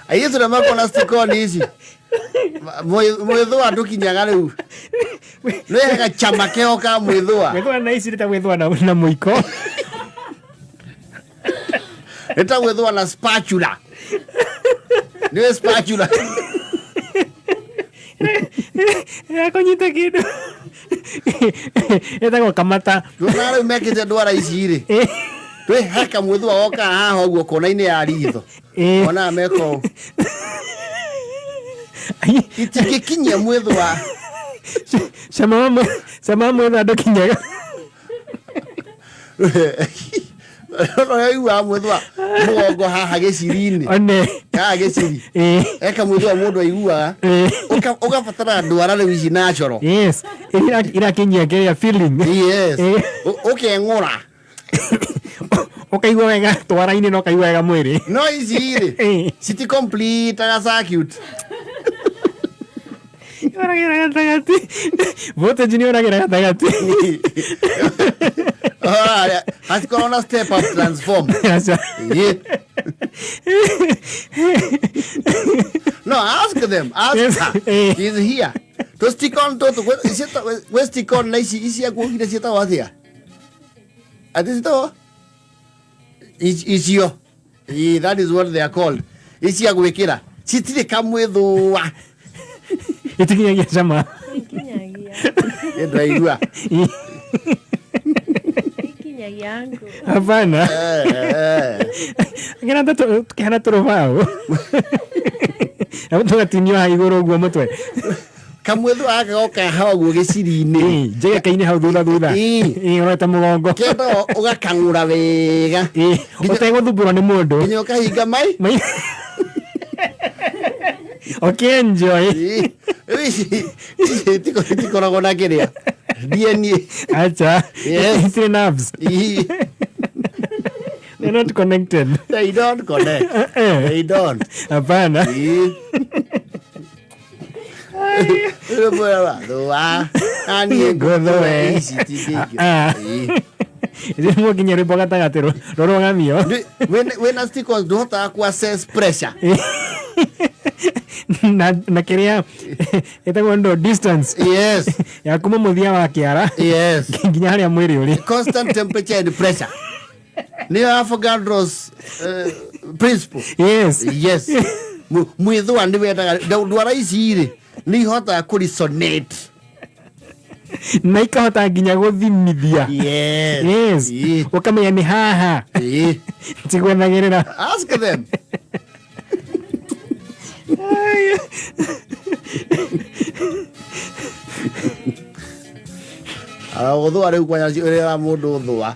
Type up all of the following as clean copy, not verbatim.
Aí tu nama kona stikoni hizi. Mwithwa ndukinyaga riu. Nega chama keo ka mwithwa. Mwithwa na hizi rita mwithwa na muiko. Rita mwithwa na spatula. Niwe spatula. Konyita kidu. Eta kwa kamata. Nuna riu mekite ndwara ici ri. Twe haka mwithwa oka haha uguo kona-ini ya ritho. Ona meko. Itingikinyia mwithwa. Sama mwithwa ndukinyaga. Ono yaiwa mwithwa mugongo haha giciri-ini. One. Haha giciri. Eka mwithwa mundu aiguaga. Ugabatara ndwara riu ici natural. Yes. Irakinyia kia feeling. Yes. Ukeng'ura. Ukaigua wega twara-ini no kaigua wega mwiri. No ici ri. City complete ga circuit. Oragira gatagati. Voltage ni oragira gatagati. Has got a step up transform. Yeah. No, ask them. Ask her. He's here. To stick on to where stick on nice easy go in the sita was here. At this door. Is your. That is what they are called. Is here wekira. Sitting come with Itikinyagia sama. Ndio Ikinyagia yangu. Hapana. Ngina to kana turovao. Hapo tugatinio ha iguru guo mutwe. Kamwethu agagoka hawa guo giciri-ini. Jega kaine hau thutha. Ureta mugongo. Kendo ugakang'ura wega. Uteguthumbũrwo nĩ mũndũ. Nginya ukahinga mai. Okay, enjoy. Tikoragwo na kiria. DNA. Acha. It's nerves. They're not connected. They don't connect. They don't. Hapana. Ani Godhoe. Ese mo kinyere boga tagatero. Roro ngamio. When a stick on dota ku assess pressure. Na quería esta cuando distance. Yes. Ya como mudia wa kiara. Yes. Nginya haria mwiri uri. Constant temperature and pressure. Ni Avogadro's principle. Yes. Yes. Mwithwa ni wetaga ndwara ici ri ni hota ku resonate. Na ikahota nginya guthimithia. Yes. Yes. Ukamenya ni haha. Tigwenagerera. Ask them. Uthwa riu kwanya rira mundu uthwa.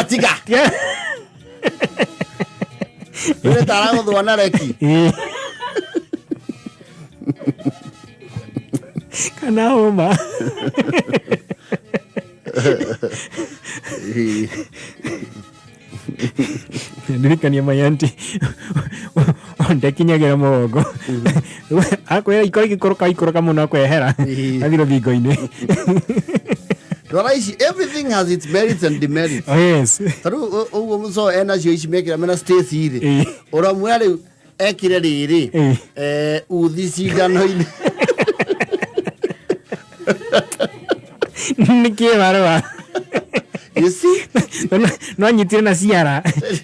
Tiga. Ire tara guthwa na reki. Kana homa. Ndirikania mayanti ondekinyagira mugongo akwira ikoroka muno akwehera athiro thingo-ini. Ndwara ici everything has its merits and demerits. Oh yes. Taru uguo muco ena cio ici mekira mena Stacy ri uramwira riu ekire riri uthi cindano-ini. Nikie barwa. You see? No anyitire na ciara.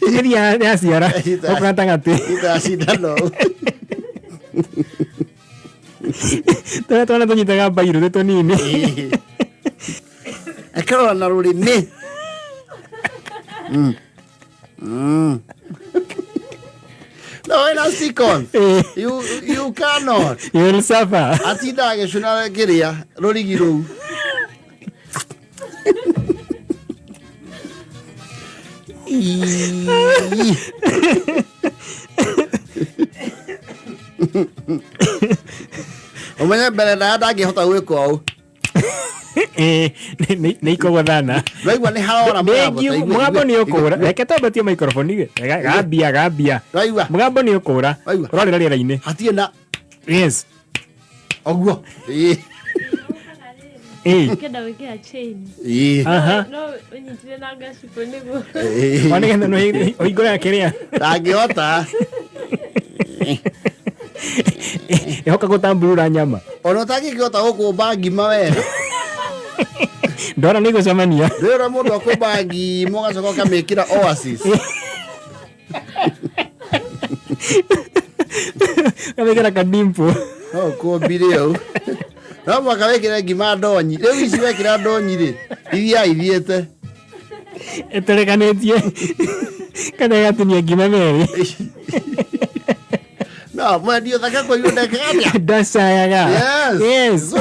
Iria ya ciara. Okrata ngati. Ita cindano. Twana tunyitaga mbairu te tunini. Akarora na rurimi. No, ena stikon. You cannot. You will suffer. Atinda agicuna kiria rurigi ruu. Umenya mbere na ndangihota gwika ũũ. Nĩ ikũgũthana. Raigua nĩ harora mũgambo nĩ ũkũra. Reke twambatie microphone gambia. Raigua. Mũgambo nĩ ũkũra. Ũrorĩra rĩera-inĩ. Hatirĩ na. Yes. Ũguo. Kenda wekea chain. Aha. No, unyitire na gashipo nego. Wani kenda no oigora keria. Ndangĩhota. Ehoka gũtambũrũra nyama. Ona ũtangĩkĩhota gũkũmba ngima wega. Ndona nĩ gũcemania. Rĩrĩa mũndũ akũmba ngima ũgacoka ũkamĩkĩra Oasis. Kamekera kadimpo. Kũmbire ũũ. No mwaka wekĩre ngima ndonyi. Rĩu ici wekĩra ndonyi rĩ, iria ithiĩte. Eterekanĩtie. Kana gatinia ngima merĩ. No, mwendio thaka kwa hiyo ndakaga. Ndacayaga. Yes.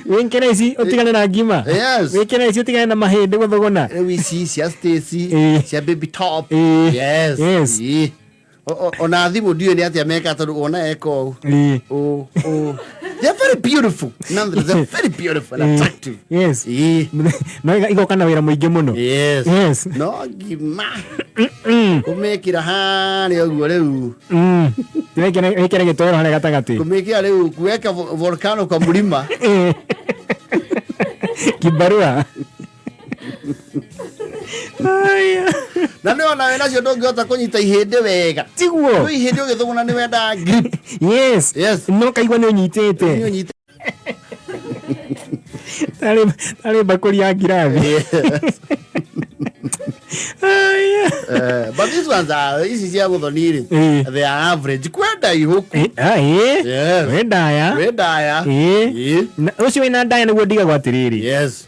Wekera ici ũtigane na ngima. Yes. Wekera ici ũtigane na mahĩndĩ gũthogona. Rĩu ici cia Stacy, cia Baby Top. Yes. Yes. Ona thimũ ndiũĩ nĩ atĩa meka tondũ ona eko ũũ. They're very beautiful. Nonetheless, they're very beautiful and attractive. Yes. No igoka na wĩra mũingĩ mũno. Yes. Yes. No ngima. Kũmĩkĩra harĩa ũguo rĩu. Wekere gĩtoero harĩa gatagatĩ. Kũmĩkĩra rĩu kuweka volcano kwa mlima. Kibarua. Na nĩ ona wĩna cio ndũngĩhota kũnyita ihĩndĩ wega. Tiguo. Rĩu ihĩndĩ ũgĩthũgũna nĩ wenda grip. Yes. Yes. No kaigua nĩ ũnyitĩte. Tarĩ mbakũri ya ngirathi. Yes. But these ones are ici cia gũthoni rĩ. They are average. Kwenda ihũku. Yes. Wendaya. Wendaya. Ũcio wĩna ndaya nĩguo ndigagwo atĩrĩrĩ. Yes.